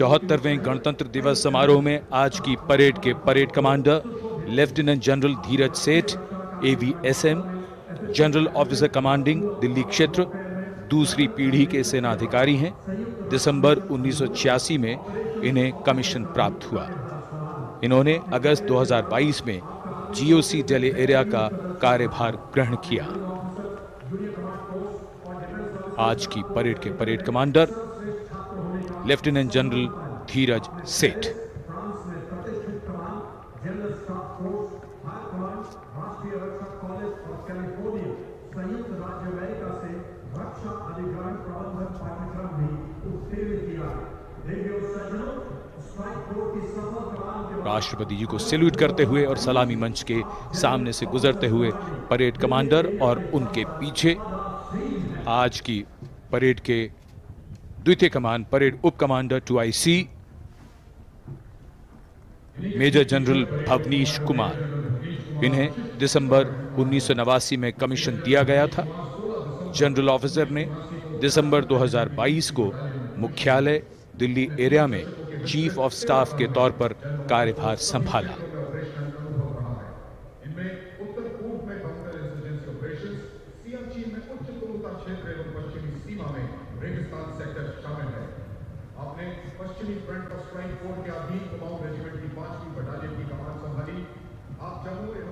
74वें गणतंत्र दिवस समारोह में आज की परेड के परेड कमांडर लेफ्टिनेंट जनरल धीरज सेठ, AVSM, general officer commanding Delhi क्षेत्र, दूसरी पीढ़ी के सेनाधिकारी हैं। दिसंबर 1986 में इन्हें कमीशन प्राप्त हुआ। इन्होंने अगस्त 2022 में GOC दिल्ली एरिया का कार्यभार ग्रहण किया। आज की परेड के परेड कमांडर लेफ्टिनेंट जनरल धीरज सेठ। राष्ट्रपति जी को सैल्यूट करते हुए और सलामी मंच के सामने से गुजरते हुए परेड कमांडर और उनके पीछे आज की परेड के द्वितीय कमान परेड उप commander 2IC major general Bhavnish Kumar. इन्हें दिसंबर 1989 में कमीशन दिया गया था। जनरल ऑफिसर ने दिसंबर 2022 को मुख्यालय दिल्ली एरिया में चीफ ऑफ स्टाफ के तौर पर कार्यभार संभाला।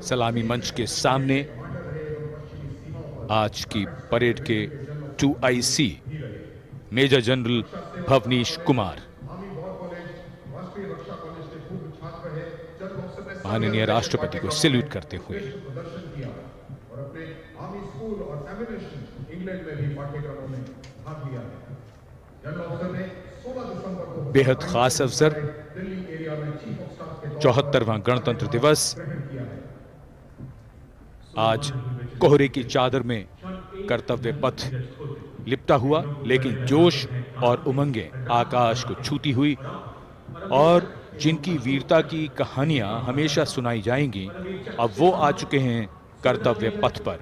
सलामी मंच के सामने आज की परेड के 2IC major general Bhavnish Kumar माननीय राष्ट्रपति को सैल्यूट करते हुए। बेहद खास अवसर 74वां गणतंत्र दिवस। आज कोहरे की चादर में कर्तव्य पथ लिपटा हुआ, लेकिन जोश और उमंगें आकाश को छूती हुई और जिनकी वीरता की कहानियां हमेशा सुनाई जाएंगी, अब वो आ चुके हैं कर्तव्य पथ पर।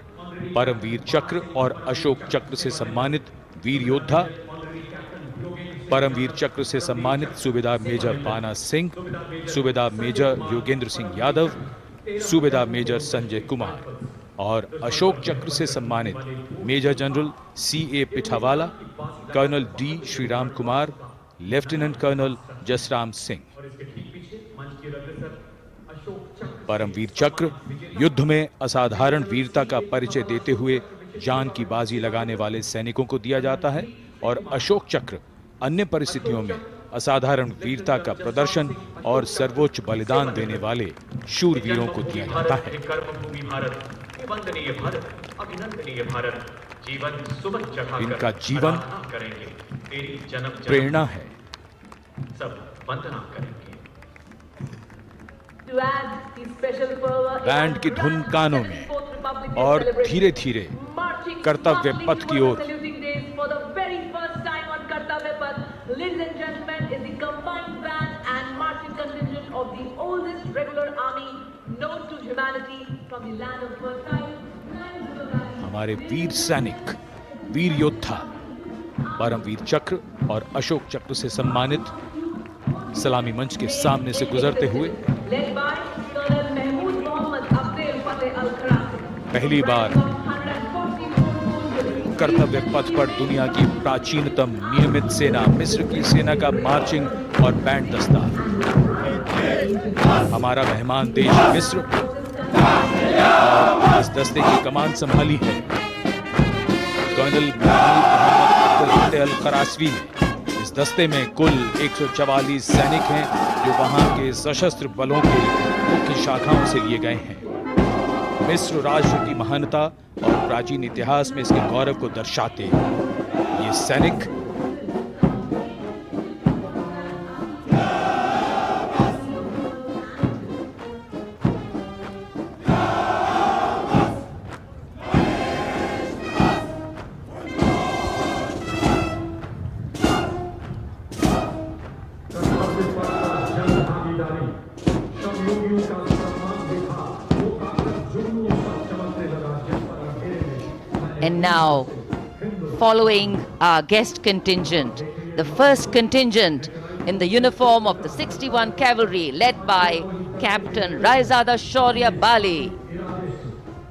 परमवीर चक्र और अशोक चक्र से सम्मानित वीर योद्धा, परमवीर चक्र से सम्मानित सूबेदार मेजर पाना सिंह, सूबेदार मेजर योगेंद्र सिंह यादव, सूबेदार मेजर संजय कुमार और अशोक चक्र से सम्मानित major general CA Pithawala, colonel D Shriram Kumar, lieutenant colonel Jasram Singh. Paramvir Chakra युद्ध में असाधारण वीरता का परिचय देते हुए जान की बाजी लगाने वाले सैनिकों को दिया जाता है और अशोक चक्र अन्य परिस्थितियों में असाधारण वीरता का प्रदर्शन और सर्वोच्च बलिदान देने वाले शूरवीरों को दिया जाता है। इनका जीवन प्रेरणा है। बैंड की धुन कानों में और धीरे धीरे कर्तव्य पथ की ओर। Ladies and gentlemen, is the combined band and marching contingent of the oldest regular army known to humanity from the land of fertile. हमारे वीर सैनिक, वीर योद्धा परमवीर चक्र और अशोक चक्र से सम्मानित सलामी मंच के सामने से गुजरते हुए पहली बार कर्तव्य पथ पर दुनिया की प्राचीनतम नियमित सेना मिस्र की सेना का मार्चिंग और बैंड दस्ता। हमारा मेहमान देश मिस्र और इस दस्ते की कमान संभाली है कर्नल मोहम्मद अल खरासवी ने। इस दस्ते में कुल 144 सैनिक हैं जो वहां के सशस्त्र बलों के मुख्य शाखाओं से लिए गए हैं। मिस्र राष्ट्र की महानता और प्राचीन इतिहास में इसके गौरव को दर्शाते ये सैनिक And now, following our guest contingent, the first contingent in the uniform of the 61 Cavalry led by Captain Raizada Shaurya Bali,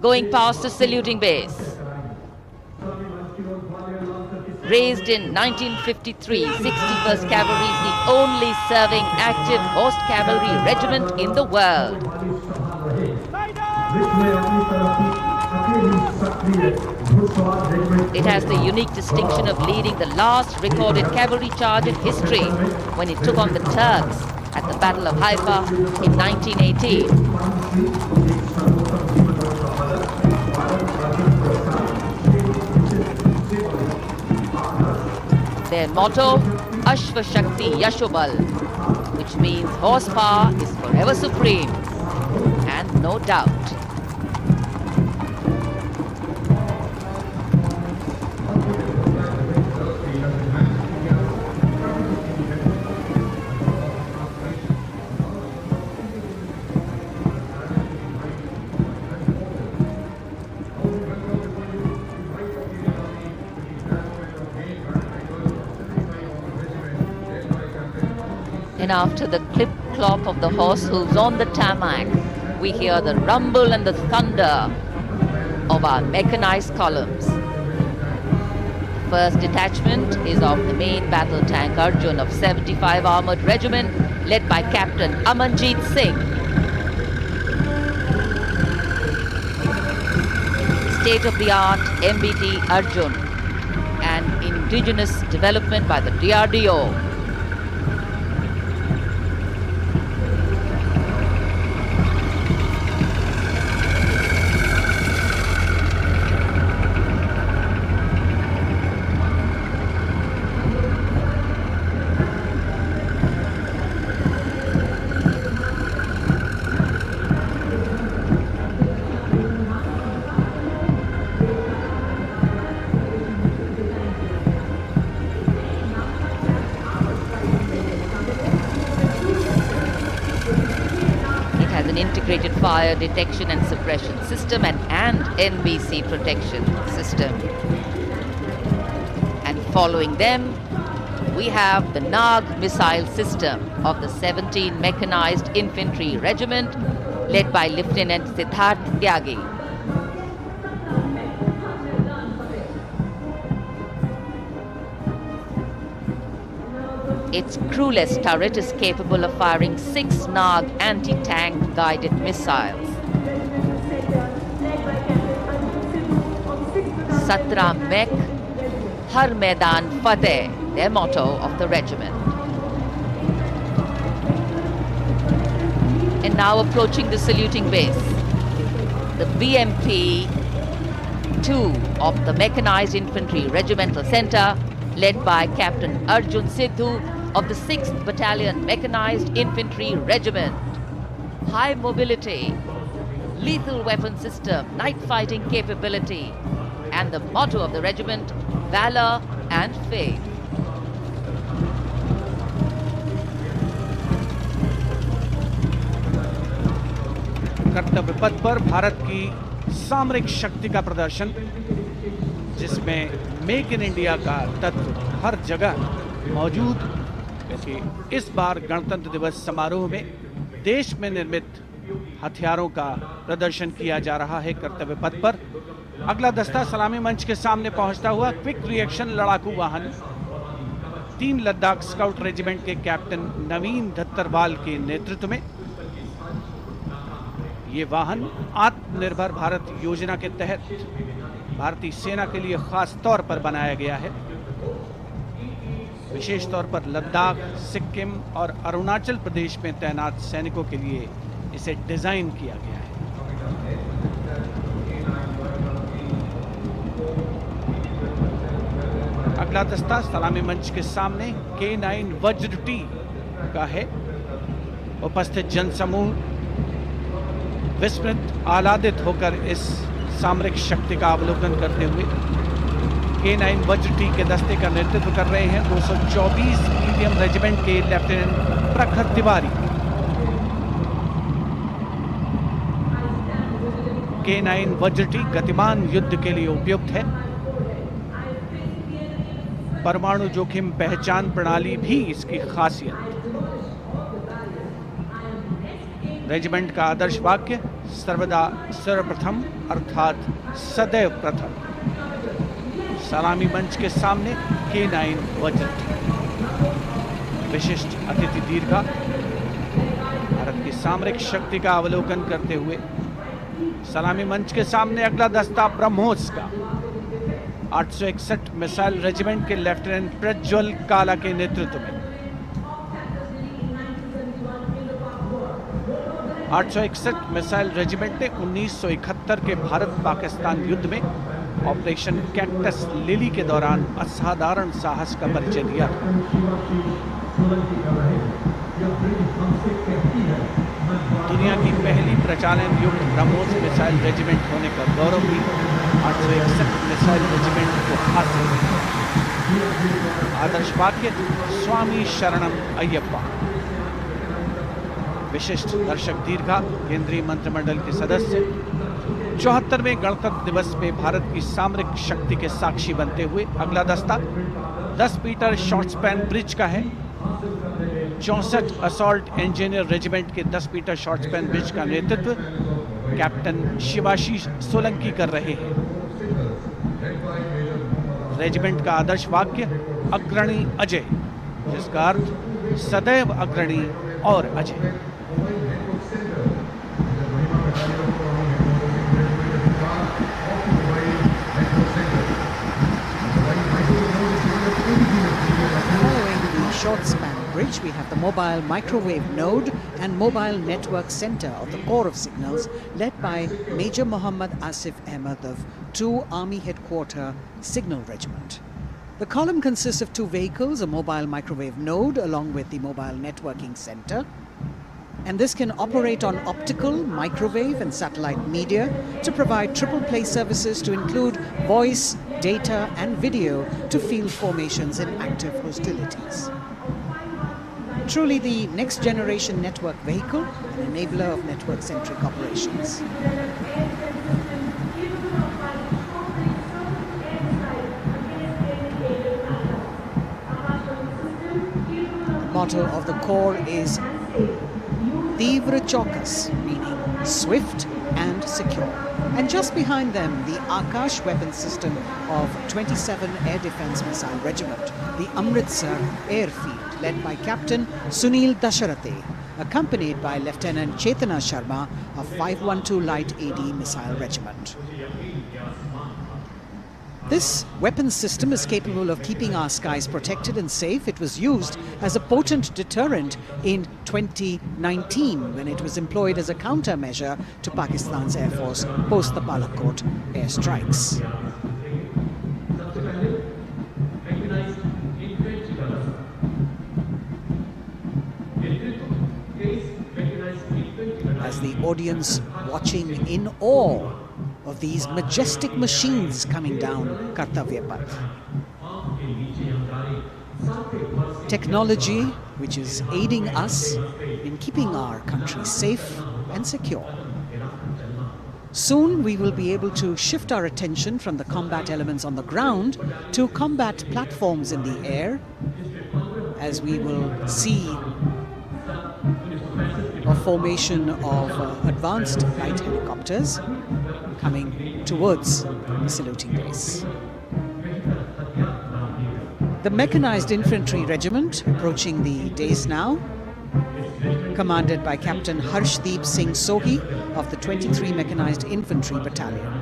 going past the saluting base. Raised in 1953, 61st Cavalry is the only serving active horse cavalry regiment in the world. It has the unique distinction of leading the last recorded cavalry charge in history when it took on the Turks at the Battle of Haifa in 1918. Their motto, Ashva Shakti Yashobal, which means horsepower is forever supreme, and no doubt. And after the clip-clop of the horse hooves on the tarmac, we hear the rumble and the thunder of our mechanized columns. The first detachment is of the main battle tank Arjun of 75 Armored Regiment, led by Captain Amanjeet Singh. State-of-the-art MBT Arjun, an indigenous development by the DRDO. Integrated fire detection and suppression system and NBC protection system. And following them, we have the Nag missile system of the 17 Mechanized Infantry Regiment, led by Lieutenant Siddharth Tyagi. Its crewless turret is capable of firing 6 Nag anti-tank guided missiles. Satra Mek, Har Maidan Fateh, their motto of the regiment. And now approaching the saluting base, the BMP 2 of the Mechanized Infantry Regimental Center, led by Captain Arjun Sidhu of the 6th Battalion Mechanized Infantry Regiment. High mobility, lethal weapon system, night fighting capability, and the motto of the regiment, valor and faith. कर्तव्य पथ पर भारत की सामरिक शक्ति का प्रदर्शन, जिसमें make in India का तत्व हर जगह मौजूद, क्योंकि इस बार गणतंत्र दिवस समारोह में देश में निर्मित हथियारों का प्रदर्शन किया जा रहा है कर्तव्य पथ पर। अगला दस्ता सलामी मंच के सामने पहुंचता हुआ क्विक रिएक्शन लड़ाकू वाहन 3 लद्दाख स्काउट रेजिमेंट के कैप्टन नवीन धत्तरवाल के नेतृत्व में। ये वाहन आत्मनिर्भर भारत योजना के तहत भारतीय सेना के लिए खास तौर पर बनाया गया है। विशेष तौर पर लद्दाख, सिक्किम और अरुणाचल प्रदेश में तैनात सैनिकों के लिए इसे डिजाइन किया गया है। अगला दस्ता सलामी मंच के सामने K9 वज्र टी का है। उपस्थित जनसमूह विस्मृत आह्लादित होकर इस सामरिक शक्ति का अवलोकन करते हुए K9 वज्र टी के दस्ते का नेतृत्व कर रहे हैं 224 मीडियम रेजिमेंट के लेफ्टिनेंट प्रखर तिवारी। K9 वज्र टी गतिमान युद्ध के लिए उपयुक्त है। परमाणु जोखिम पहचान प्रणाली भी इसकी खासियत। रेजिमेंट का आदर्श वाक्य सर्वदा सर्वप्रथम अर्थात सदैव प्रथम। सलामी मंच के सामने K9 वज्र टीम। विशिष्ट अतिथि दीर्घा भारत की सामरिक शक्ति का अवलोकन करते हुए सलामी मंच के सामने अगला दस्ता ब्रह्मोस का 861 मिसाइल रेजिमेंट के लेफ्टिनेंट प्रज्वल काला के नेतृत्व में 861 मिसाइल रेजिमेंट ने 1971 के भारत पाकिस्तान युद्ध में ऑपरेशन कैक्टस लिली के दौरान असाधारण साहस का परिचय दिया। दुनिया की पहली प्रचालन युक्त ब्रह्मोस मिसाइल रेजिमेंट होने का गौरव भी 861 मिसाइल रेजिमेंट को हासिल है। आदर्श वाक्य स्वामी शरणम अय्यप्पा। विशिष्ट दर्शक दीर्घा केंद्रीय मंत्रिमंडल के सदस्य 74वें गणतंत्र दिवस पे भारत की सामरिक शक्ति के साक्षी बनते हुए अगला दस्ता 10 मीटर शॉर्ट स्पैन ब्रिज का है। 64 असॉल्ट इंजीनियर रेजिमेंट के 10 मीटर शॉर्ट स्पैन ब्रिज का नेतृत्व कैप्टन शिवाशीष सोलंकी कर रहे हैं। रेजिमेंट का आदर्श वाक्य अग्रणी अजय, जिसका अर्थ सदैव अग्रणी और Ajay. Short span bridge, we have the mobile microwave node and mobile network center of the Corps of Signals, led by Major Muhammad Asif Ahmed of 2 Army Headquarter Signal Regiment. The column consists of 2 vehicles, a mobile microwave node along with the mobile networking center. And this can operate on optical, microwave and satellite media to provide triple play services to include voice, data and video to field formations in active hostilities. Truly the next generation network vehicle, an enabler of network-centric operations. The motto of the Corps is Tivra Chaukas, meaning swift and secure. And just behind them, the Akash weapon system of 27 Air Defence Missile Regiment, the Amritsar Airfield, led by Captain Sunil Dasharathe, accompanied by Lieutenant Chetana Sharma of 512 Light AD Missile Regiment. This weapon system is capable of keeping our skies protected and safe. It was used as a potent deterrent in 2019 when it was employed as a countermeasure to Pakistan's Air Force post the Balakot airstrikes. As the audience watching in awe of these majestic machines coming down Kartavya Path. Technology which is aiding us in keeping our country safe and secure. Soon we will be able to shift our attention from the combat elements on the ground to combat platforms in the air, as we will see a formation of advanced light helicopters coming towards the saluting base. The Mechanized Infantry Regiment approaching the dais now, commanded by Captain Harshdeep Singh Sohi of the 23 Mechanized Infantry Battalion.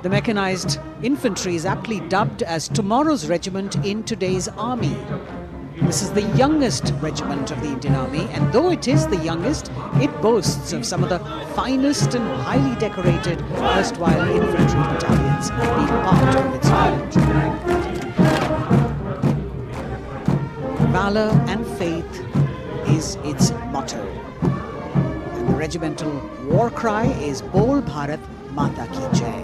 The Mechanized Infantry is aptly dubbed as tomorrow's regiment in today's army. This is the youngest regiment of the Indian Army, and though it is the youngest, it boasts of some of the finest and highly decorated erstwhile infantry battalions being part of its regiment. Valor and faith is its motto, and the regimental war cry is Bol Bharat Mata Ki Jai.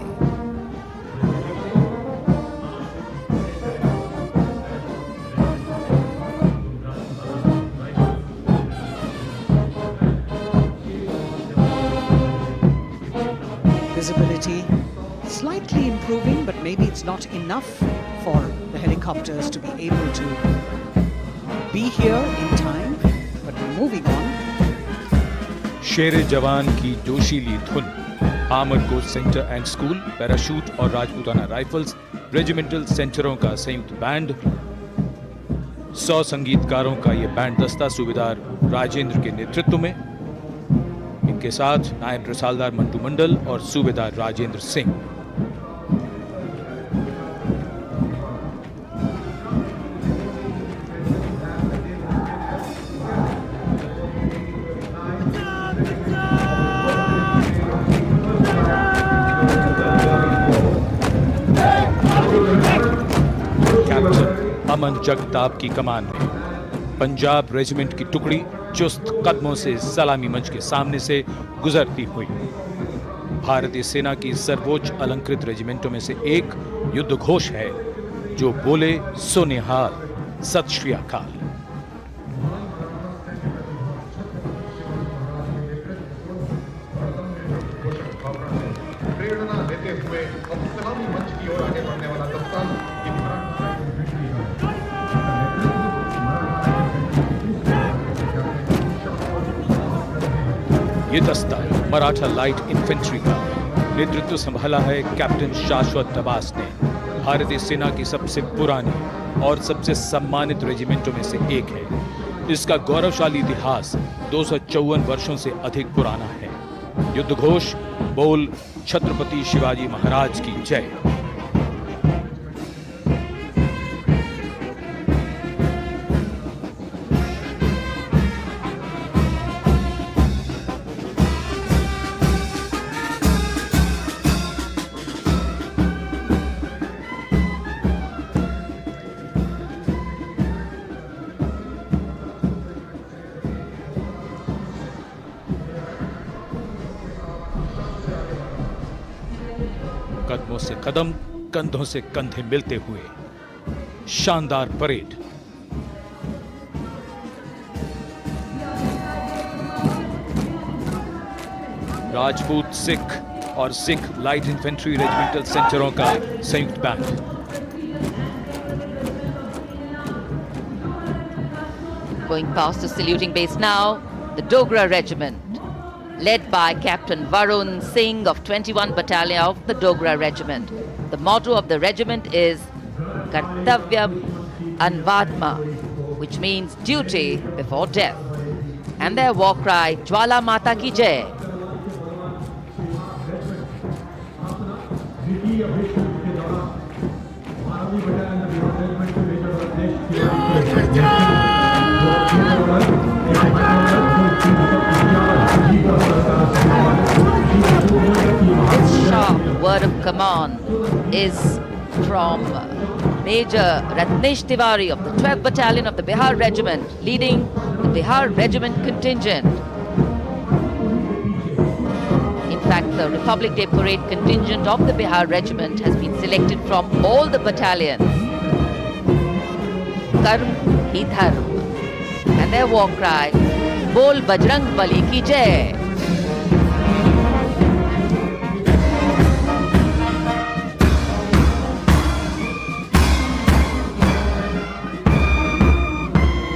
Visibility slightly improving, but but maybe it's not enough for the helicopters to be able to be here in time. But moving on. शेरे जवान की जोशीली धुन, armoured corps centre and school, parachute और Rajputana rifles regimental सेंटरों का संयुक्त band, 100 संगीतकारों का ये band दस्ता सूबेदार राजेंद्र के नेतृत्व में, इनके साथ नायब रसालदार मंटू मंडल और सूबेदार राजेंद्र सिंह। अमन जगताप की कमान में पंजाब रेजिमेंट की टुकड़ी चुस्त कदमों से सलामी मंच के सामने से गुजरती हुई। भारतीय सेना की सर्वोच्च अलंकृत रेजिमेंटों में से एक युद्ध घोष है जो बोले सो निहाल, सत श्री अकाल। प्रेरणा देते हुए अब सलामी मंच की ओर आगे बढ़ने वाला दस्ता ये दस्ता मराठा लाइट इन्फेंट्री का नेतृत्व संभाला है कैप्टन शाश्वत दबास ने। भारतीय सेना की सबसे पुरानी और सबसे सम्मानित रेजिमेंटों में से एक है। इसका गौरवशाली इतिहास 254 वर्षों से अधिक पुराना है। युद्ध घोष बोल छत्रपति शिवाजी महाराज की जय। कदमों से कदम, कंधों से कंधे मिलते हुए शानदार परेड। राजपूत सिख और सिख लाइट इन्फेंट्री रेजिमेंटल सेंटरों का संयुक्त band. Going past the saluting base now, the Dogra Regiment, led by Captain Varun Singh of 21 Battalion of the Dogra Regiment. The motto of the regiment is Kartavyam Anvadma, which means duty before death. And their war cry, Jwala Mata Ki Jai. This sharp word of command is from Major Ratnesh Tiwari of the 12th Battalion of the Bihar Regiment, leading the Bihar Regiment contingent. In fact, the Republic Day Parade contingent of the Bihar Regiment has been selected from all the battalions. Karm hi dharm. And their war cry, Bol Bajrang Bali ki Jai.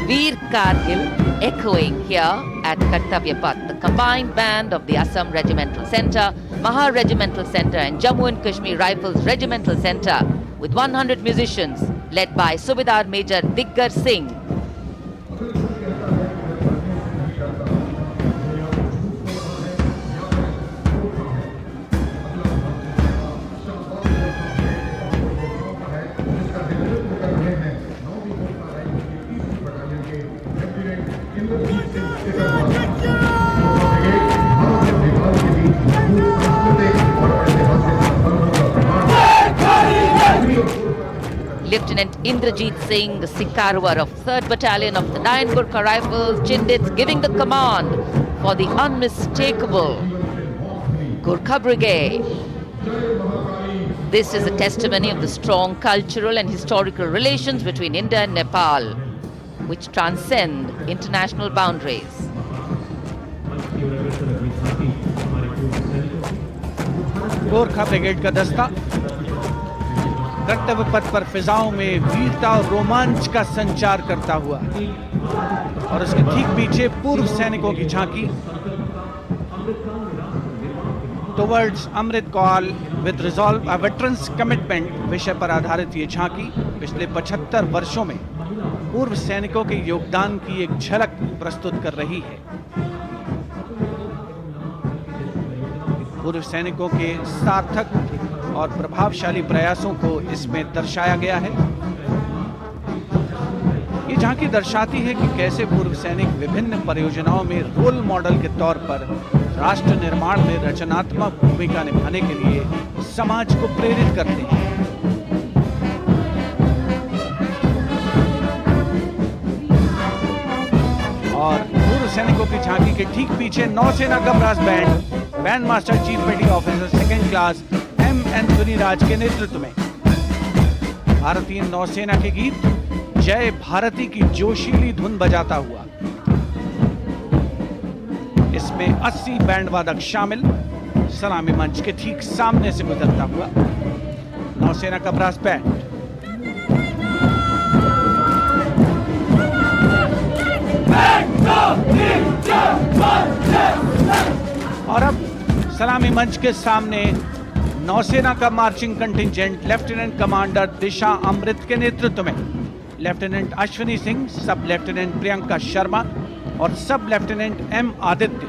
Veer Kargil echoing here at Kartavya Path, the combined band of the Assam Regimental Centre, Maha Regimental Centre and Jammu and Kashmir Rifles Regimental Centre with 100 musicians led by Subedar Major Diggar Singh. Lieutenant Indrajit Singh, the Sikarwar of 3rd Battalion of the 9 Gurkha Rifles, Chindits, giving the command for the unmistakable Gurkha Brigade. This is a testimony of the strong cultural and historical relations between India and Nepal, which transcend international boundaries. Gorkha brigade का दस्ता कर्तव्य पथ पर फिजाओं में वीरता और रोमांच का संचार करता हुआ, और उसके ठीक पीछे पूर्व सैनिकों की झांकी। Towards Amrit Kaal with resolve a veterans commitment विषय पर आधारित ये झांकी पिछले 75 वर्षों में पूर्व सैनिकों के योगदान की एक झलक प्रस्तुत कर रही है। पूर्व सैनिकों के सार्थक और प्रभावशाली प्रयासों को इसमें दर्शाया गया है। ये झांकी दर्शाती है कि कैसे पूर्व सैनिक विभिन्न परियोजनाओं में रोल मॉडल के तौर पर राष्ट्र निर्माण में रचनात्मक भूमिका निभाने के लिए समाज को प्रेरित करते हैं। और पूर्व सैनिकों की झांकी के ठीक पीछे नौसेना का brass band master chief petty officer second class M Anthony Raj के नेतृत्व में भारतीय नौसेना के गीत जय भारती की जोशीली धुन बजाता हुआ। इसमें 80 बैंड वादक शामिल, सलामी मंच के ठीक सामने से गुजरता हुआ नौसेना का ब्रास बैंड। और अब सलामी मंच के सामने नौसेना का मार्चिंग कंटिंजेंट लेफ्टिनेंट कमांडर दिशा अमृत के नेतृत्व में लेफ्टिनेंट अश्विनी सिंह, सब लेफ्टिनेंट प्रियंका शर्मा और सब लेफ्टिनेंट एम आदित्य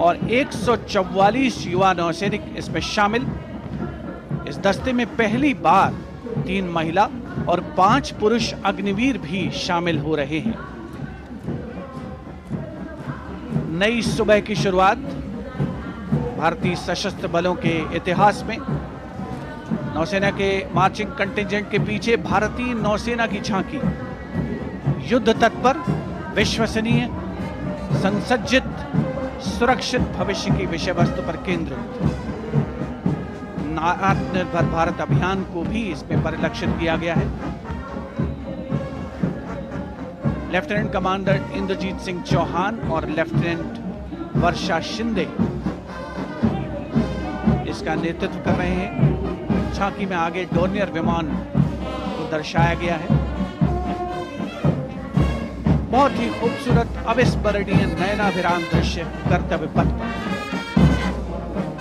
और 144 युवा नौसैनिक इसमें शामिल। इस दस्ते में पहली बार 3 महिला और 5 पुरुष अग्निवीर भी शामिल हो रहे हैं। नई सुबह की शुरुआत भारतीय सशस्त्र बलों के इतिहास में। नौसेना के मार्चिंग कंटिंजेंट के पीछे भारतीय नौसेना की झांकी युद्ध तत्पर, विश्वसनीय, संसज्जित, सुरक्षित भविष्य की विषय वस्तु पर केंद्रित। आत्मनिर्भर भारत अभियान को भी इसमें परिलक्षित किया गया है। लेफ्टिनेंट कमांडर इंद्रजीत सिंह चौहान और लेफ्टिनेंट वर्षा शिंदे इसका नेतृत्व कर रहे हैं। झांकी में आगे डोर्नियर विमान को दर्शाया गया है। बहुत ही खूबसूरत अविस्मरणीय नयनाभिराम दृश्य कर्तव्य पथ पर।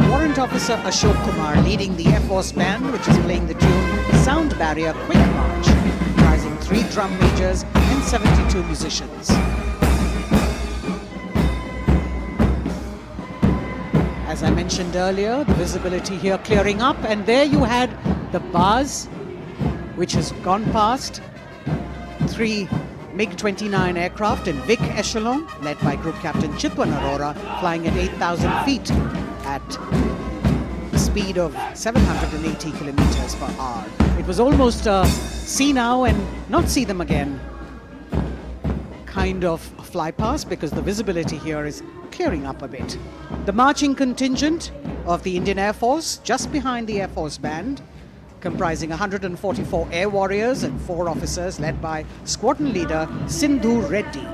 Warrant Officer Ashok Kumar leading the Air Force Band, which is playing the tune Sound Barrier Quick March, comprising 3 drum majors and 72 musicians. As I mentioned earlier, the visibility here clearing up, and there you had the bars, which has gone past 3 MiG-29 aircraft in Vic Echelon, led by Group Captain Chitwan Arora, flying at 8,000 feet at a speed of 780 kilometers per hour. It was almost a see now and not see them again kind of fly past, because the visibility here is clearing up a bit. The marching contingent of the Indian Air Force, just behind the Air Force Band, comprising 144 air warriors and 4 officers, led by squadron leader Sindhu Reddy.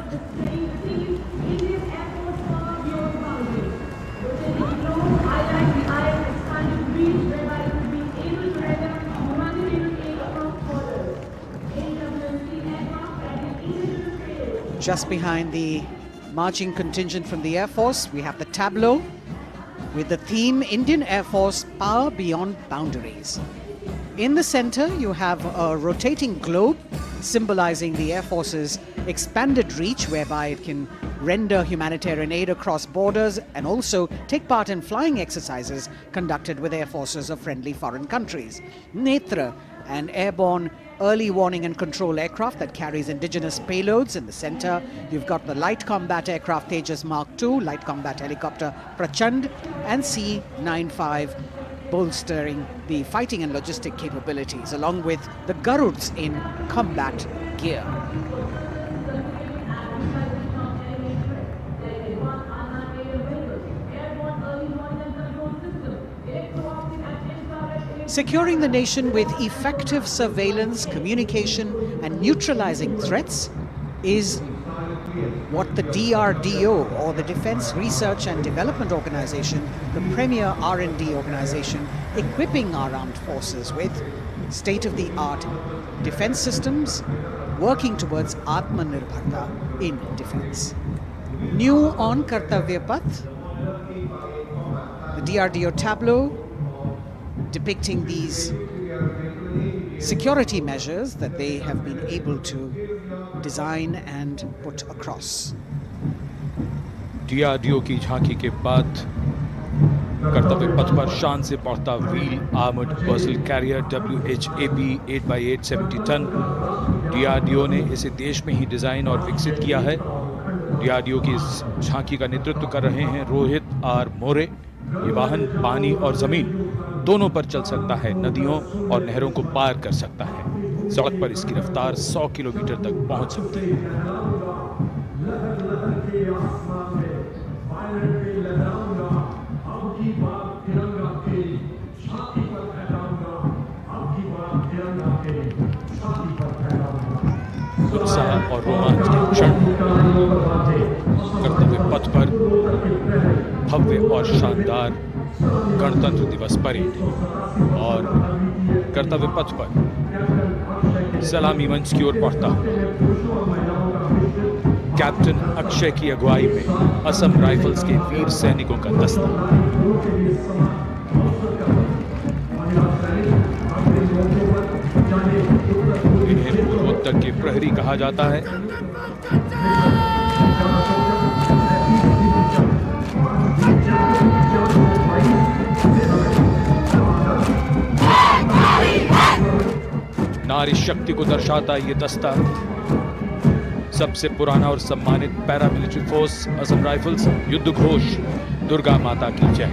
Just behind the marching contingent from the Air Force, we have the tableau with the theme Indian Air Force Power Beyond Boundaries. In the center, you have a rotating globe symbolizing the Air Force's expanded reach, whereby it can render humanitarian aid across borders and also take part in flying exercises conducted with air forces of friendly foreign countries. Netra, an airborne early warning and control aircraft that carries indigenous payloads in the center. You've got the light combat aircraft Tejas Mark II, light combat helicopter Prachand, and C-95 bolstering the fighting and logistic capabilities, along with the Garuds in combat gear. Securing the nation with effective surveillance, communication, and neutralizing threats is what the DRDO, or the Defense Research and Development Organization, the premier R&D organization, equipping our armed forces with, state-of-the-art defense systems, working towards Atmanirbharta in defense. New on Kartavya Path, the DRDO tableau depicting these security measures that they have been able to design and put across. DRDO की झांकी के बाद कर्तव्य पथ पर शान से बढ़ता wheeled armoured personnel carrier WHAP 8x8 70 ton. DRDO ने इसे देश में ही डिजाइन और विकसित किया है। DRDO की इस झांकी का नेतृत्व कर रहे हैं रोहित आर मोरे। ये वाहन पानी और जमीन दोनों पर चल सकता है, नदियों और नहरों को पार कर सकता है। सड़क पर इसकी रफ्तार 100 किलोमीटर तक पहुंच सकती है। उत्साह और रोमांच के क्षण, कर्तव्य पथ पर भव्य और शानदार गणतंत्र दिवस परेड और कर्तव्य पथ पर सलामी मंच की ओर बढ़ता कैप्टन अक्षय की अगुवाई में असम राइफल्स के वीर सैनिकों का दस्ता। इन्हें पूर्वोत्तर के प्रहरी कहा जाता है। नारी शक्ति को दर्शाता ये दस्ता सबसे पुराना और सम्मानित पैरामिलिट्री फोर्स असम राइफल्स। युद्ध घोष दुर्गा माता की जय।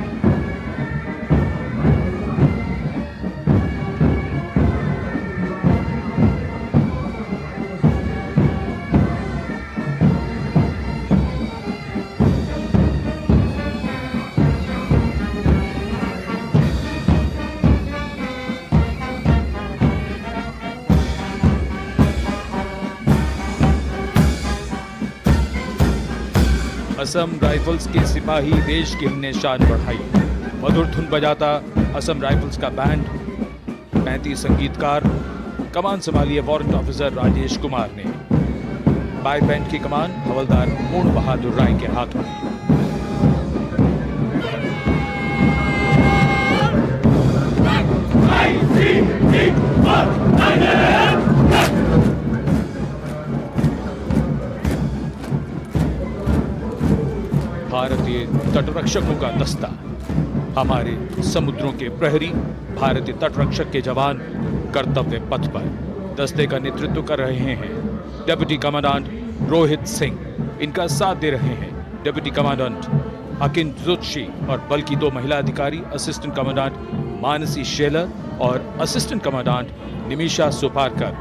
असम राइफल्स के सिपाही देश की हमने शान बढ़ाई। मधुर धुन बजाता असम राइफल्स का बैंड, 35 संगीतकार। कमान संभाली वारंट ऑफिसर राजेश कुमार ने। बाई बैंड की कमान हवलदार पूर्ण बहादुर राय के हाथों। भारतीय तटरक्षकों का दस्ता, हमारे समुद्रों के प्रहरी, भारतीय तटरक्षक के जवान कर्तव्य पथ पर। दस्ते का नेतृत्व कर रहे हैं डिप्टी कमांडेंट रोहित सिंह। इनका साथ दे रहे हैं डिप्टी कमांडेंट अकिन जुत्शी और बल की 2 महिला अधिकारी, असिस्टेंट कमांडेंट मानसी शेलर और असिस्टेंट कमांडेंट निमिषा सुपारकर।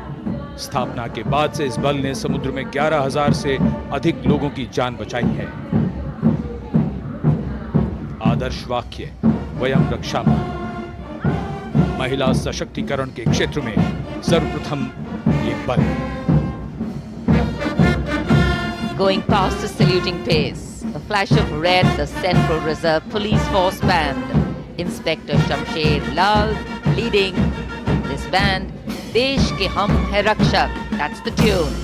स्थापना के बाद से इस बल ने समुद्र में 11,000 से अधिक लोगों की जान बचाई है। आदर्श वाक्य वयम रक्षामः। महिला सशक्तिकरण के क्षेत्र में सर्वप्रथम ये बल। Going past the saluting pace, a flash of red, the Central Reserve Police Force band. Inspector Shamsher Lal leading this band. Desh ke hum hai rakshak. That's the tune.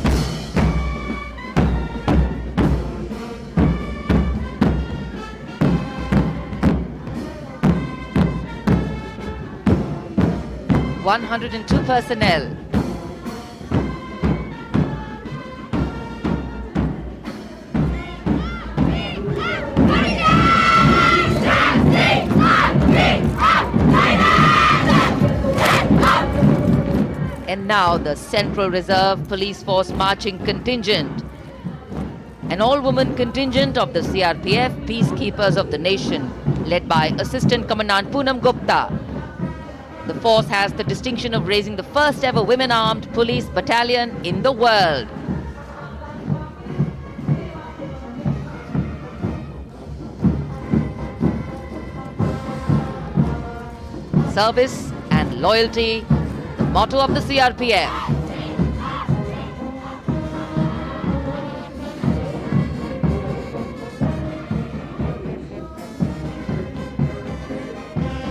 (102 personnel). And now the Central Reserve Police Force marching contingent, an all-woman contingent of the CRPF, peacekeepers of the nation, led by Assistant Commandant Poonam Gupta. The force has the distinction of raising the first ever women-armed police battalion in the world. Service and loyalty, the motto of the CRPF.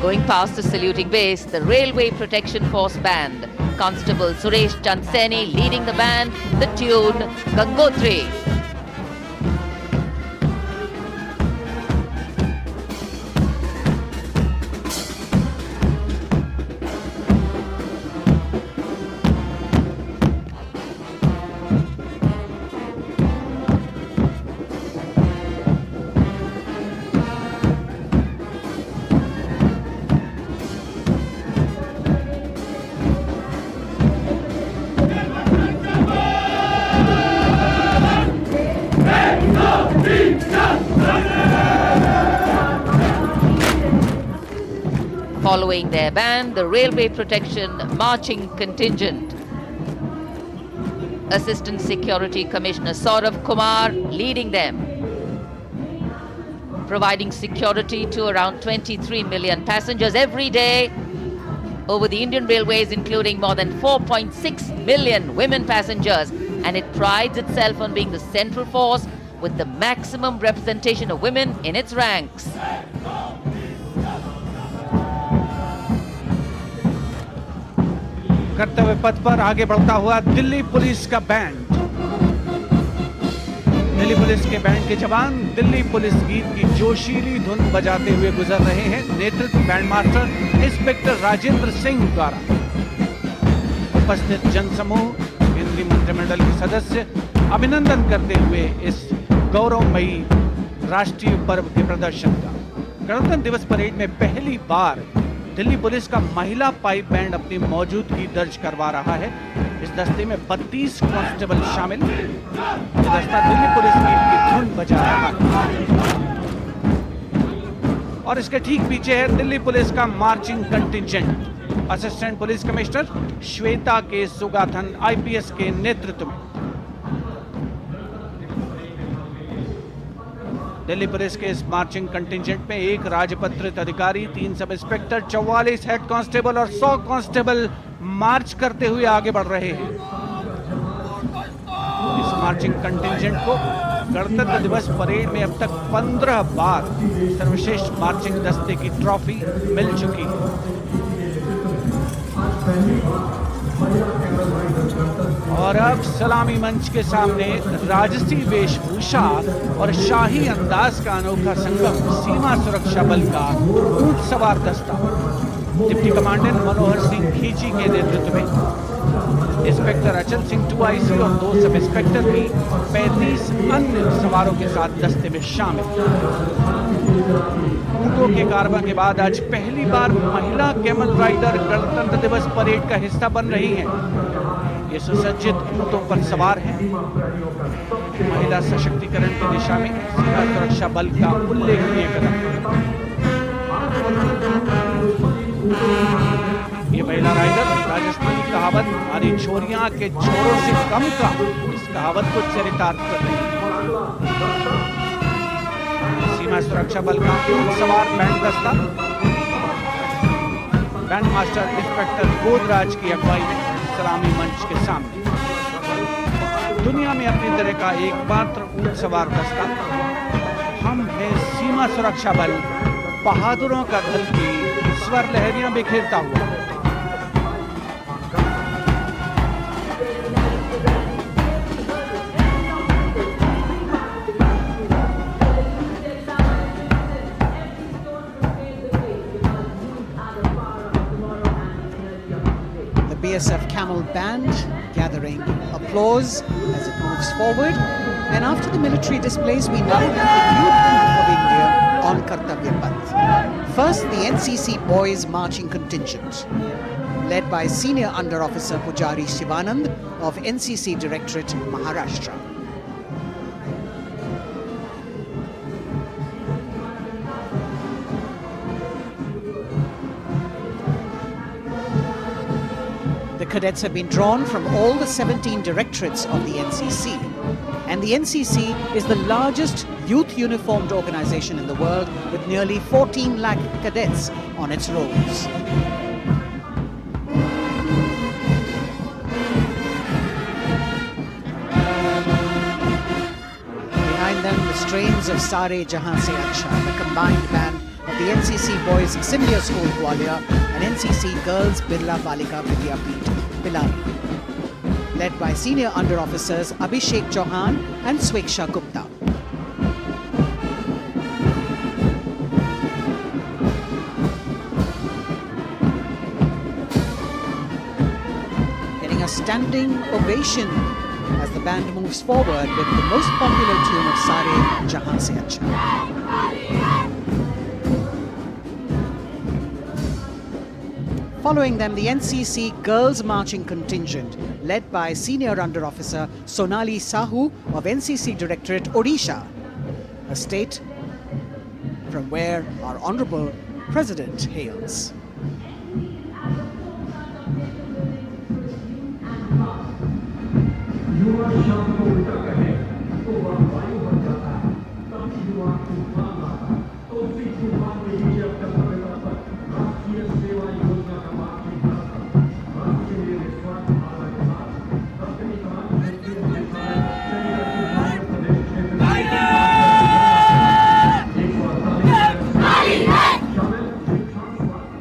Going past the saluting base, the Railway Protection Force Band. Constable Suresh Chandseni leading the band, the tune Gangotri. Following their band, the Railway Protection Marching Contingent. Assistant Security Commissioner Saurav Kumar leading them, providing security to around 23 million passengers every day over the Indian Railways, including more than 4.6 million women passengers. And it prides itself on being the central force with the maximum representation of women in its ranks. कर्तव्य पथ पर आगे बढ़ता हुआ Delhi police का band. Delhi police के band के जवान दिल्ली पुलिस गीत की जोशीली धुन बजाते हुए गुजर रहे हैं। नेतृत्व band master inspector Rajendra Singh द्वारा। उपस्थित जनसमूह, केंद्रीय मंत्रिमंडल के सदस्य अभिनंदन करते हुए इस गौरवमयी राष्ट्रीय पर्व के प्रदर्शन का। गणतंत्र दिवस परेड में पहली बार दिल्ली पुलिस का महिला पाइप बैंड अपनी मौजूदगी दर्ज करवा रहा है। इस दस्ते में 32 कांस्टेबल शामिल। ये दस्ता दिल्ली पुलिस की धुन बजा रहा है और इसके ठीक पीछे है दिल्ली पुलिस का marching contingent. Assistant police commissioner Shweta के सुगाथन आईपीएस के नेतृत्व में दिल्ली पुलिस के इस मार्चिंग कंटिंजेंट में एक राजपत्रित अधिकारी, 3 सब इंस्पेक्टर, 44 हेड कांस्टेबल और 100 कांस्टेबल मार्च करते हुए आगे बढ़ रहे हैं। इस मार्चिंग कंटिंजेंट को गणतंत्र दिवस परेड में अब तक 15 बार सर्वश्रेष्ठ मार्चिंग दस्ते की ट्रॉफी मिल चुकी है। और अब सलामी मंच के सामने राजसी वेशभूषा और शाही अंदाज का अनोखा संगम सीमा सुरक्षा बल का ऊंट सवार दस्ता डिप्टी कमांडेंट मनोहर सिंह खींची के नेतृत्व में इंस्पेक्टर अचल सिंह 2IC और 2 सब इंस्पेक्टर भी 35 अन्य सवारों के साथ दस्ते में शामिल। ऊंटों के कारवां के बाद आज पहली बार महिला कैमल राइडर गणतंत्र दिवस परेड का हिस्सा बन रही हैं। ये सुसज्जित ऊंटों पर सवार हैं। महिला सशक्तिकरण की दिशा में सीमा सुरक्षा बल का उल्लेखनीय कदम। ये महिला राइडर राजस्थानी कहावत हमारी छोरियां के छोरों से कम का, इस कहावत को चरितार्थ कर रही है। सीमा सुरक्षा बल का सवार बैंड दस्ता बैंड मास्टर इंस्पेक्टर गोदराज की अगुवाई में सलामी मंच के सामने दुनिया में अपनी तरह का एकमात्र ऊंट सवार दस्ता हम हैं सीमा सुरक्षा बल, बहादुरों का दल की स्वर लहरियां बिखेरता हुआ। BSF Camel Band gathering applause as it moves forward. And after the military displays, we now have the Youth of India on Kartavya Path. First, the NCC Boys Marching Contingent, led by Senior Under Officer Pujari Shivanand of NCC Directorate, Maharashtra. The cadets have been drawn from all the 17 directorates of the NCC. And the NCC is the largest youth uniformed organization in the world with nearly 14 lakh cadets on its rolls. Behind them, the strains of Sare Jahan Se Acha, the combined band of the NCC Boys Senior School Gwalior and NCC Girls Birla Balika Vidyapeeth Pilani, led by senior under officers Abhishek Chauhan and Sweksha Gupta. Getting a standing ovation as the band moves forward with the most popular tune of Sare Jahan Se Acha. Following them, the NCC Girls Marching Contingent, led by Senior Under Officer Sonali Sahu of NCC Directorate, Odisha, a state from where our Honourable President hails.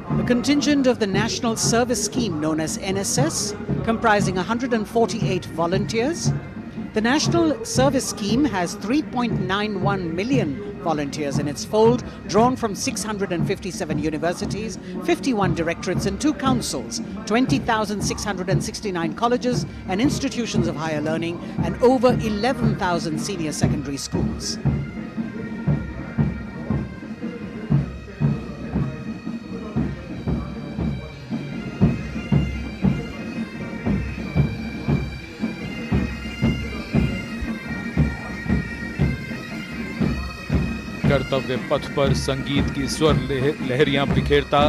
A contingent of the National Service Scheme known as NSS, comprising 148 volunteers. The National Service Scheme has 3.91 million volunteers in its fold, drawn from 657 universities, 51 directorates and 2 councils, 20,669 colleges and institutions of higher learning, and over 11,000 senior secondary schools. कर्तव्य पथ पर संगीत की स्वर लहरियां बिखेरता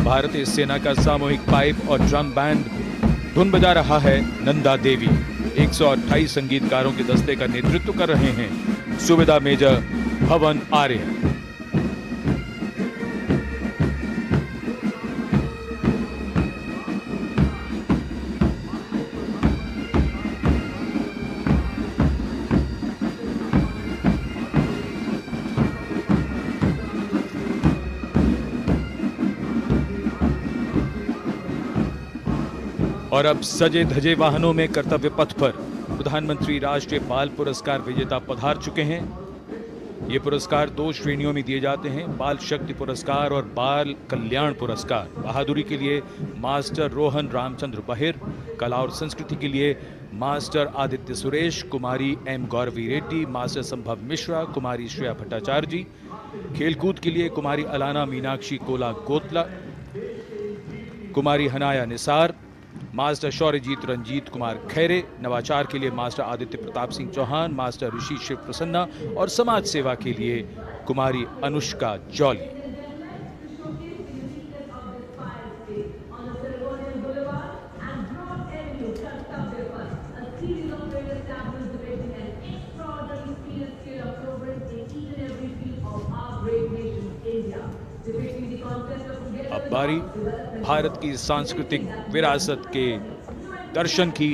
भारतीय सेना का सामूहिक पाइप और ड्रम बैंड धुन बजा रहा है। नंदा देवी 128 संगीतकारों के दस्ते का नेतृत्व कर रहे हैं सुबेदार मेजर भवन आर्य। और अब सजे धजे वाहनों में कर्तव्य पथ पर प्रधानमंत्री राष्ट्रीय बाल पुरस्कार विजेता पधार चुके हैं। ये पुरस्कार 2 श्रेणियों में दिए जाते हैं, बाल शक्ति पुरस्कार और बाल कल्याण पुरस्कार। बहादुरी के लिए मास्टर रोहन रामचंद्र बहिर, कला और संस्कृति के लिए मास्टर आदित्य सुरेश, कुमारी एम गौरवी रेड्डी, मास्टर संभव मिश्रा, कुमारी श्रेया भट्टाचार्य जी, खेलकूद के लिए कुमारी अलाना मीनाक्षी कोला गोतला, कुमारी हनाया निसार, मास्टर शौर्यजीत रंजीत कुमार खैरे, नवाचार के लिए मास्टर आदित्य प्रताप सिंह चौहान, मास्टर ऋषि शिव प्रसन्ना और समाज सेवा के लिए कुमारी अनुष्का जौली। अब बारी भारत की सांस्कृतिक विरासत के दर्शन की।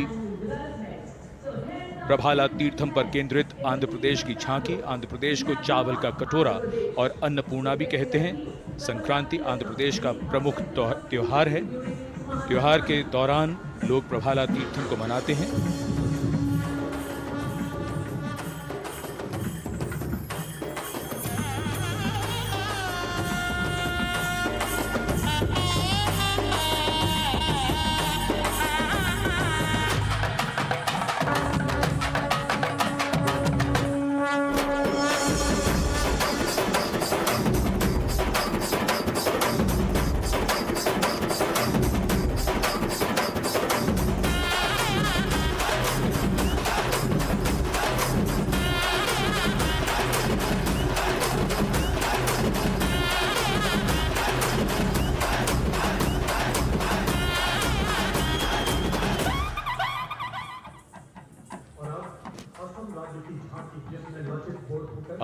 प्रभाला तीर्थम पर केंद्रित आंध्र प्रदेश की झांकी। आंध्र प्रदेश को चावल का कटोरा और अन्नपूर्णा भी कहते हैं। संक्रांति आंध्र प्रदेश का प्रमुख त्योहार है। त्योहार के दौरान लोग प्रभाला तीर्थम को मनाते हैं।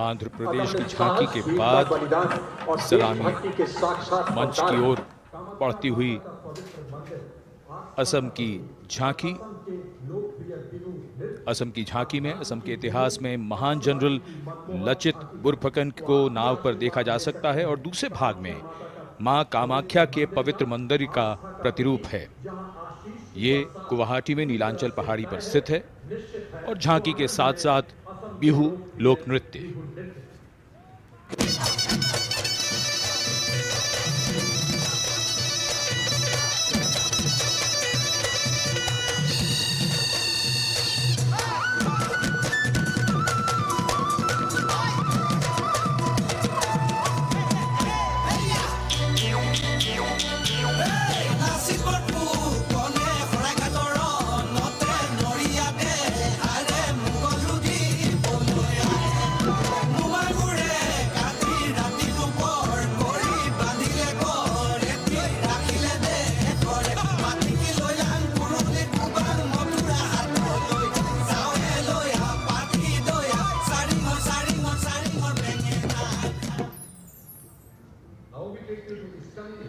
आंध्र प्रदेश की झांकी के बाद सलामी मंच की ओर बढ़ती हुई असम की झांकी। असम की झांकी में असम के इतिहास में महान जनरल लचित बुरफकन को नाव पर देखा जा सकता है और दूसरे भाग में मां कामाख्या के पवित्र मंदिर का प्रतिरूप है। ये गुवाहाटी में नीलांचल पहाड़ी पर स्थित है और झांकी के साथ साथ बिहू लोक नृत्य।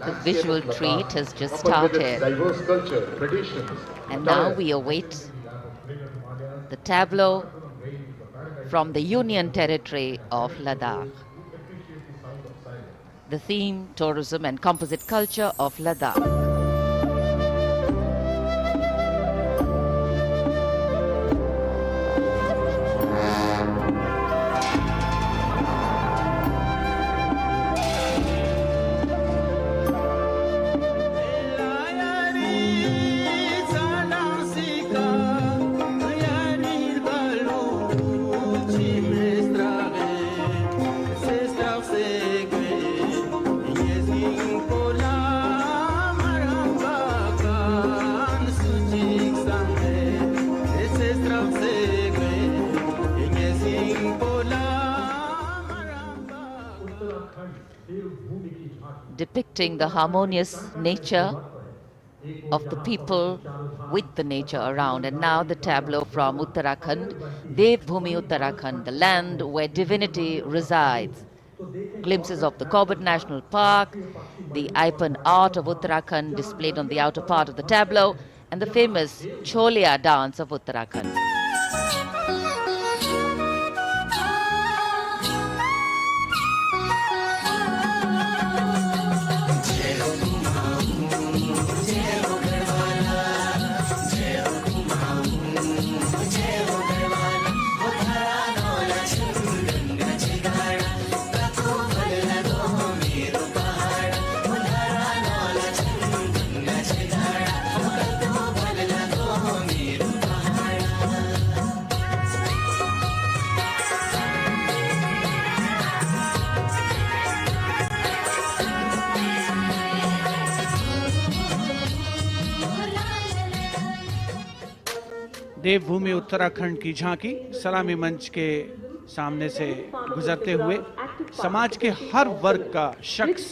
The visual treat has just started, diverse culture, traditions, and now we await the tableau from the Union Territory of Ladakh. The theme, tourism and composite culture of Ladakh. Depicting the harmonious nature of the people with the nature around. And now the tableau from Uttarakhand, Devbhumi Uttarakhand, the land where divinity resides. Glimpses of the Corbett National Park, the Ipan art of Uttarakhand displayed on the outer part of the tableau, and the famous Cholia dance of Uttarakhand. देवभूमि उत्तराखंड की झांकी सलामी मंच के सामने से गुजरते हुए समाज के हर वर्ग का शख्स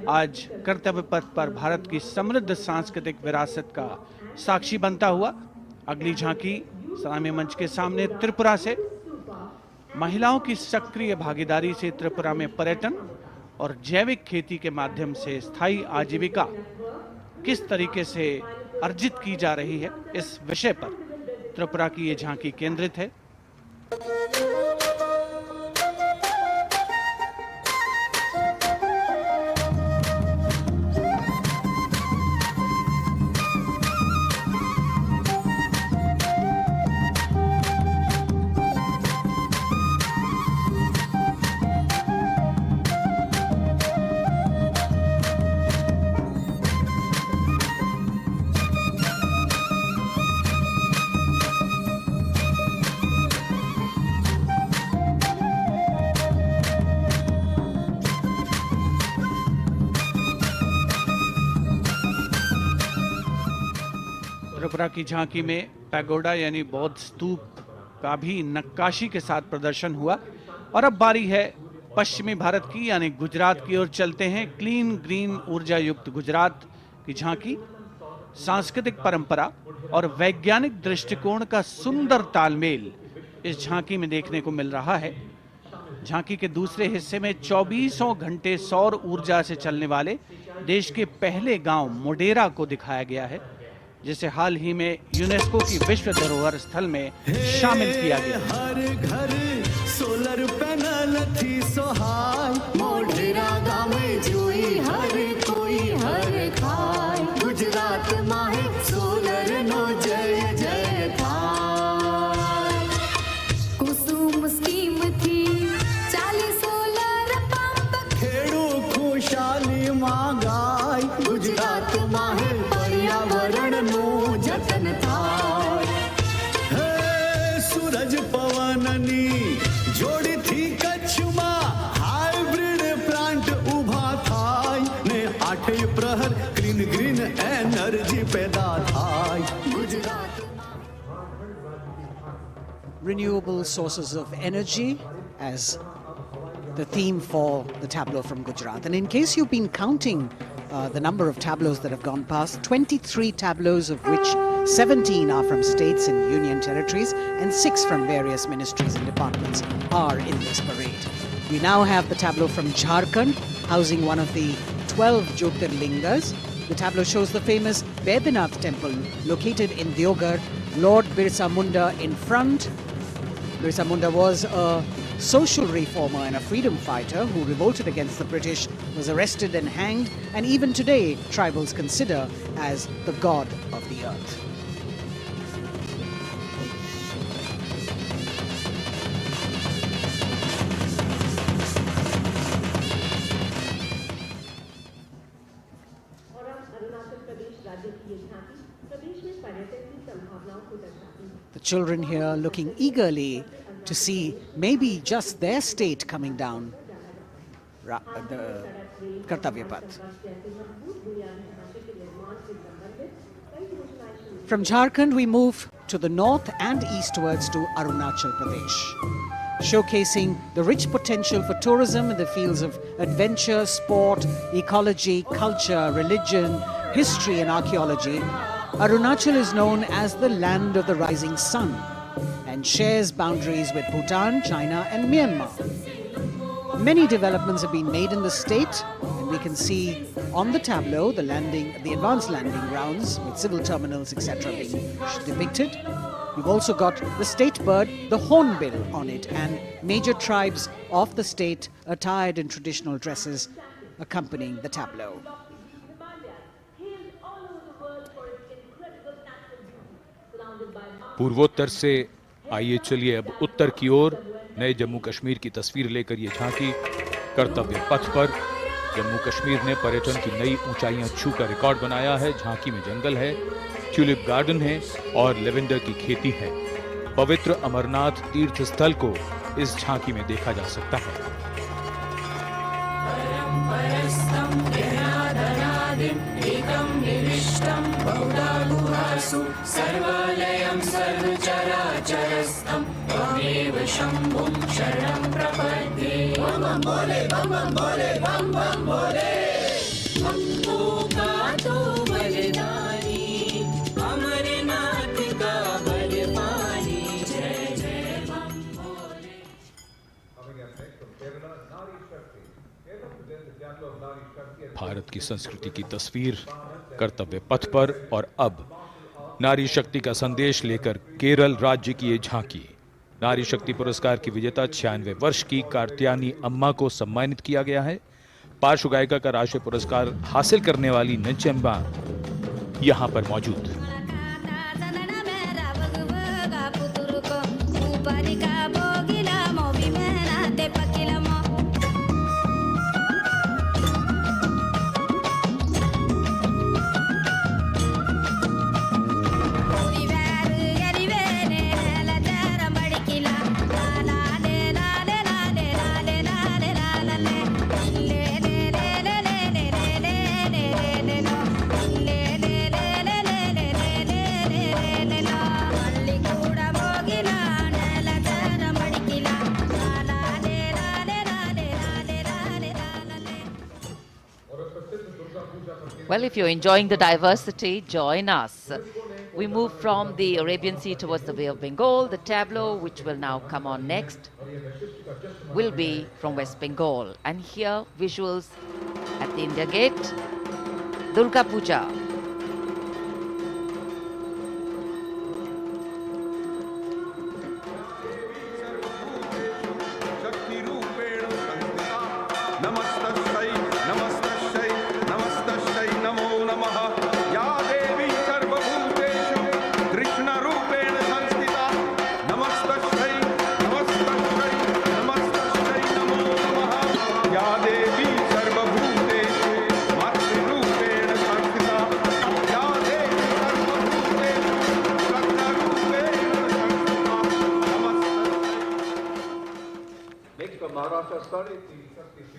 आज कर्तव्य पथ पर भारत की समृद्ध सांस्कृतिक विरासत का साक्षी बनता हुआ। अगली झांकी सलामी मंच के सामने त्रिपुरा से महिलाओं की सक्रिय भागीदारी से त्रिपुरा में पर्यटन और जैविक खेती के माध्यम से स्थायी आजीविका किस तरीके से अर्जित की जा रही है, इस विषय पर त्रिपुरा की ये झांकी केंद्रित है। त्रिपुरा की झांकी में पैगोडा यानी बौद्ध स्तूप का भी नक्काशी के साथ प्रदर्शन हुआ। और अब बारी है पश्चिमी भारत की यानी गुजरात की ओर चलते हैं। क्लीन ग्रीन ऊर्जा युक्त गुजरात की झांकी सांस्कृतिक परंपरा और वैज्ञानिक दृष्टिकोण का सुंदर तालमेल इस झांकी में देखने को मिल रहा है। झांकी के दूसरे हिस्से में 24 घंटे सौर ऊर्जा से चलने वाले देश के पहले गांव मोडेरा को दिखाया गया है, जिसे हाल ही में यूनेस्को की विश्व धरोहर स्थल में शामिल किया गया। हर घर सोलर पैनल थी सोहाय, मोढेरा गाँव में जोई हर कोई हर खाय, गुजरात माहे सोलर नो जय जय थाय। कुसुम स्कीम थी 40 सोलर पंप, खेड़ू खुशाली मांगाय, गुजरात माहे पर्यावरण नो जतन थाय। सूरज पवननी जोड़ी थी कच्छ में, हाइब्रिड प्लांट उभा थाय ने 8 प्रहर ग्रीन ग्रीन एनर्जी पैदा थाय। Gujarat renewable sources of energy as the theme for the tableau from Gujarat. And in case you've been counting the number of tableaus that have gone past, 23 tableaus, of which 17 are from states and union territories and 6 from various ministries and departments, are in this parade. We now have the tableau from Jharkhand, housing one of the 12 Jyotirlingas. The tableau shows the famous Baidyanath temple located in Deoghar. Lord Birsa Munda in front. Birsa Munda was a social reformer and a freedom fighter who revolted against the British, was arrested and hanged, and even today tribals consider as the god of the earth. The children here looking eagerly to see maybe just their state coming down the Kartavya Path. From Jharkhand, we move to the north and eastwards to Arunachal Pradesh, showcasing the rich potential for tourism in the fields of adventure, sport, ecology, culture, religion, history and archaeology. Arunachal is known as the land of the rising sun and shares boundaries with Bhutan, China and Myanmar. Many developments have been made in the state, and we can see on the tableau the advanced landing grounds with civil terminals, etc. being depicted. We've also got the state bird, the hornbill, on it, and major tribes of the state attired in traditional dresses accompanying the tableau. पूर्वोत्तर से आइए चलिए अब उत्तर की ओर नए जम्मू कश्मीर की तस्वीर लेकर ये झांकी कर्तव्य पथ पर। जम्मू कश्मीर ने पर्यटन की नई ऊंचाइयां छूकर रिकॉर्ड बनाया है। झांकी में जंगल है, ट्यूलिप गार्डन है और लेवेंडर की खेती है। पवित्र अमरनाथ तीर्थ स्थल को इस झांकी में देखा जा सकता है। सर्वालयं सर्वचराचरस्थं त्वमेव शम्भुं शरणं प्रपद्ये। बम बम बोले बम बम बोले बम बम बोले। भक्तों का तो बलिदानी अमरनाथ का बलवानी, जय जय बम भोले। भारत की संस्कृति की तस्वीर कर्तव्य पथ पर, और अब नारी शक्ति का संदेश लेकर केरल राज्य की ये झांकी। नारी शक्ति पुरस्कार की विजेता 96 वर्ष की कार्त्यानी अम्मा को सम्मानित किया गया है। पार्श्व गायिका का राष्ट्रीय पुरस्कार हासिल करने वाली नंचम्बा यहां पर मौजूद। Well, if you're enjoying the diversity, join us. We move from the Arabian Sea towards the Bay of Bengal. The tableau, which will now come on next, will be from West Bengal. And here, visuals at the India Gate, Durga Puja.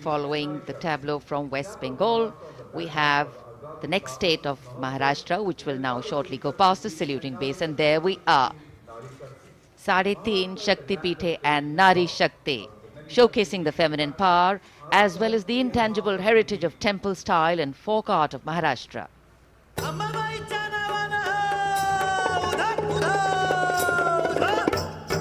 Following the tableau from West Bengal, we have the next state of Maharashtra, which will now shortly go past the saluting base, and there we are. Sade Teen Shakti Pithe and Nari Shakti, showcasing the feminine power as well as the intangible heritage of temple style and folk art of Maharashtra.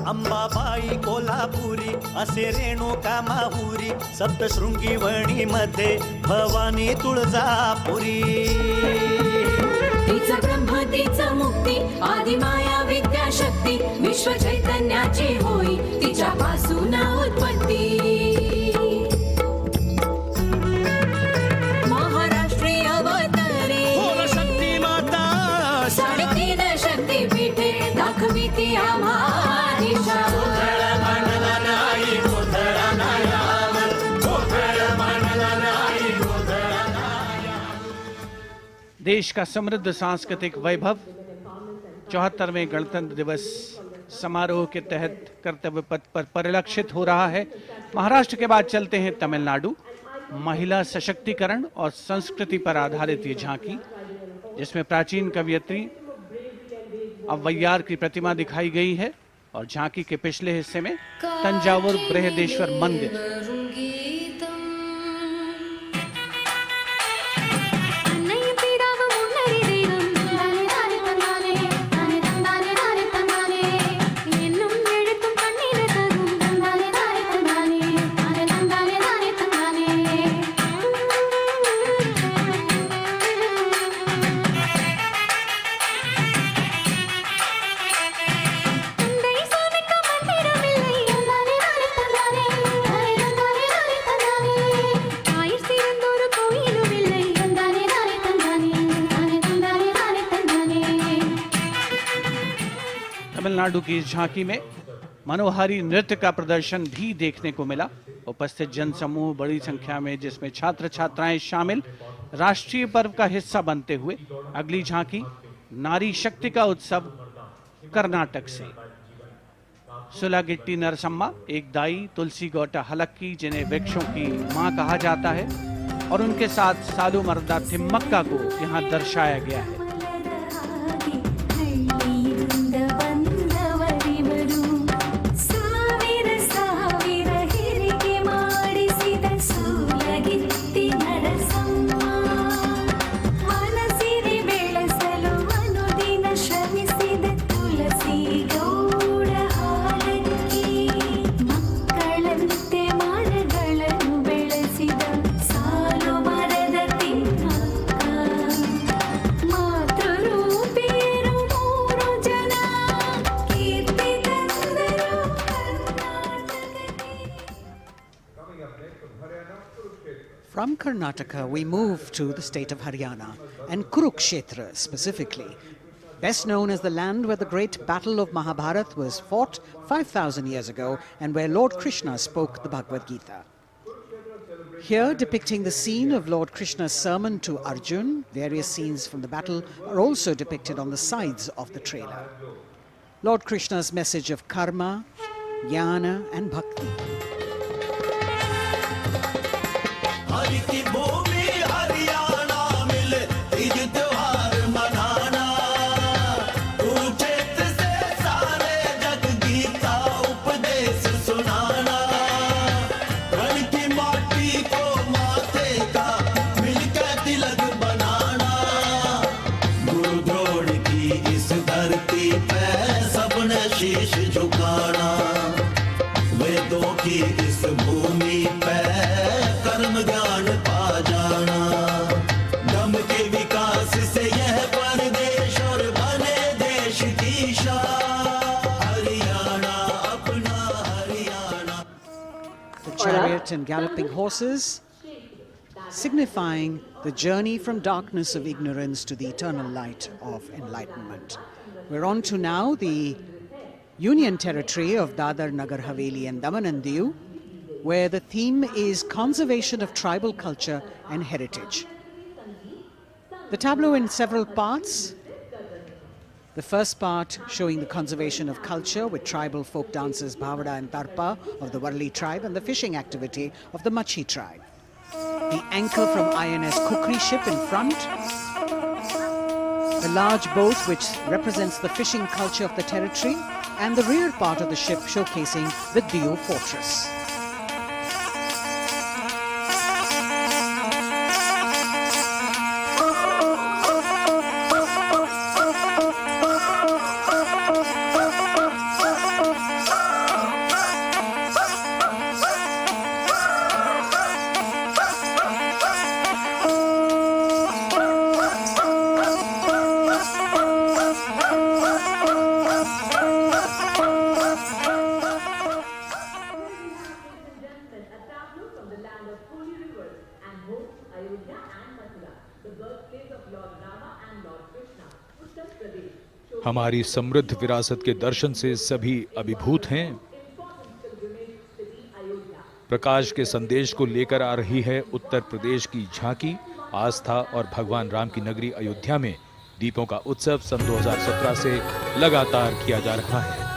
Ambabai Kolhapuri असे रेणुका माहुरी सप्तशृंगी वणी मध्ये भवानी तुळजापुरी तिचा ब्रह्म तिचा मुक्ती आदि माया विद्या शक्ती विश्व चैतन्याची होई तिच्यापासून उत्पत्ती महाराष्ट्रीय अवतारी शक्ती माता साडेतीन शक्ती पीठे दाखवी ती आम्हा देश का समृद्ध सांस्कृतिक वैभव 74वें गणतंत्र दिवस समारोह के तहत कर्तव्य पथ पर परिलक्षित हो रहा है। महाराष्ट्र के बाद चलते हैं तमिलनाडु। महिला सशक्तिकरण और संस्कृति पर आधारित ये झांकी, जिसमें प्राचीन कवयित्री अव्वैयार की प्रतिमा दिखाई गई है और झांकी के पिछले हिस्से में तंजावुर बृहदेश्वर मंदिर। तमिलनाडु की इस झांकी में मनोहारी नृत्य का प्रदर्शन भी देखने को मिला। उपस्थित जनसमूह बड़ी संख्या में, जिसमें छात्र छात्राएं शामिल, राष्ट्रीय पर्व का हिस्सा बनते हुए। अगली झांकी नारी शक्ति का उत्सव कर्नाटक से। सुलागिट्टी नरसम्मा, एक दाई तुलसी गौटा हलक्की, जिन्हें वृक्षों की मां कहा जाता है, और उनके साथ सालू मर्दा थिम्मक्का को यहाँ दर्शाया गया है। From Karnataka, we move to the state of Haryana, and Kurukshetra specifically, best known as the land where the great battle of Mahabharata was fought 5,000 years ago and where Lord Krishna spoke the Bhagavad Gita. Here, depicting the scene of Lord Krishna's sermon to Arjun, various scenes from the battle are also depicted on the sides of the trailer. Lord Krishna's message of karma, jnana and bhakti. शीश झुकाना वेदों की इस भूमि पे कर्म ज्ञान पा जाना दम के विकास से यह परदेश और बने देश की शान हरियाणा अपना Haryana. The chariot and galloping horses signifying the journey from darkness of ignorance to the eternal light of enlightenment. We're on to now the Union Territory of Dadar, Nagar Haveli and Daman and Diu, where the theme is conservation of tribal culture and heritage. The tableau in several parts. The first part showing the conservation of culture with tribal folk dances Bhavada and Tarpa of the Warli tribe and the fishing activity of the Machi tribe. The anchor from INS Kukri ship in front. The large boat which represents the fishing culture of the territory, and the rear part of the ship showcasing the Diu fortress. हमारी समृद्ध विरासत के दर्शन से सभी अभिभूत हैं। प्रकाश के संदेश को लेकर आ रही है उत्तर प्रदेश की झांकी। आस्था और भगवान राम की नगरी अयोध्या में दीपों का उत्सव सन 2017 से लगातार किया जा रहा है।